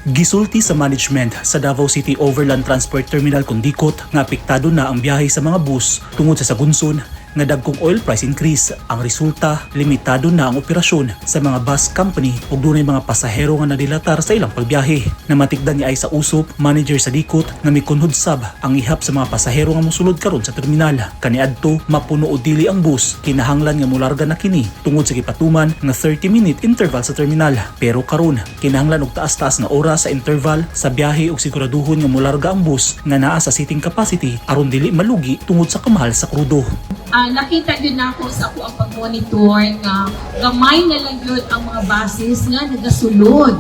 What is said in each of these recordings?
Gisulti sa management sa Davao City Overland Transport Terminal kung dikot nga apektado na ang biyahe sa mga bus tungod sa sagunson nga dagkong oil price increase. Ang resulta, limitado na ang operasyon sa mga bus company ug dunay mga pasahero nga nadilatar sa ilang pagbiyahe. Namatikdan ni ay sa usop, manager sa dikot nga mikunhod sab ang ihap sa mga pasahero nga mosulod karon sa terminal. Kaniadto mapuno o dili ang bus, kinahanglan nga molarga na kini tungod sa gipatuman nga 30-minute interval sa terminal. Pero karon kinahanglan og taas-taas nga oras sa interval sa biyahe ug siguraduhon nga molarga ang bus nga naa sa seating capacity aron dili malugi tungod sa kamahal sa krudo. Nakita din ako sa ako ang pag-monitor nga gamay na lang yun ang mga buses nga nagasulod.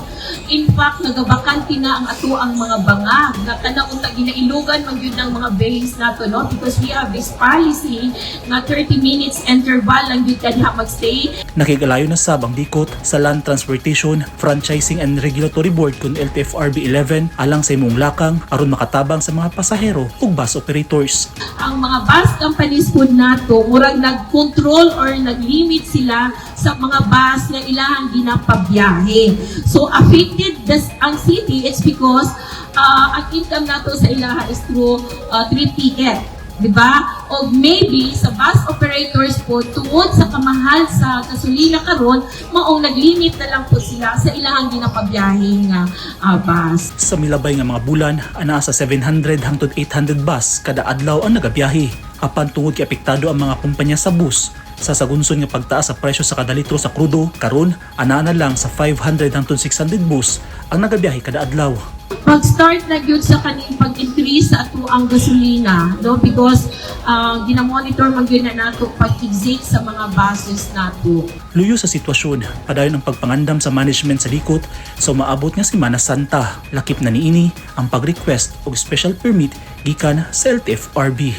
In fact, nagabakante na ang ato ang mga bangag. Nakanaon na ginailugan man yun ang mga bays nato, no? Because we have this policy na 30 minutes interval lang yun kadiha magstay. Nakigalayo na sab ang dikot sa Land Transportation, Franchising and Regulatory Board kun LTFRB 11 alang sa imong lakang aron makatabang sa mga pasahero ug bus operators. Ang mga bus companies po nato murag nag-control or nag-limit sila sa mga bus na ilang ginapabiyahe. So affected ang city, it's because ang income nato sa ilaha is through trip ticket. Diba? O maybe sa bus operators po tungod sa kamahal sa gasolina karon maong naglimit na lang po sila sa ilang ginapabiyahe nga bus. Sa milabay nga mga bulan, ana sa 700 hangtod 800 bus kada adlaw ang nagabiyahe. Apan tungod kay apektado ang mga kumpanya sa bus sa sagunson nga pagtaas sa presyo sa kada litro sa krudo, karon ana na lang sa 500 hangtod 600 bus ang nagabiyahe kada adlaw. Pag-start na yun sa kaning pag-increase sa ato ang gasolina, no? Because ginamonitor man yun na nato pag-exit sa mga buses nato. Luyo sa sitwasyon, padayon ang pagpangandam sa management sa likot sa maabot nga Semana Santa. Lakip na niini ang pag-request og special permit gikan sa LTFRB.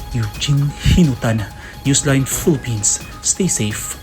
Eugene Hinutan, Newsline Philippines. Stay safe.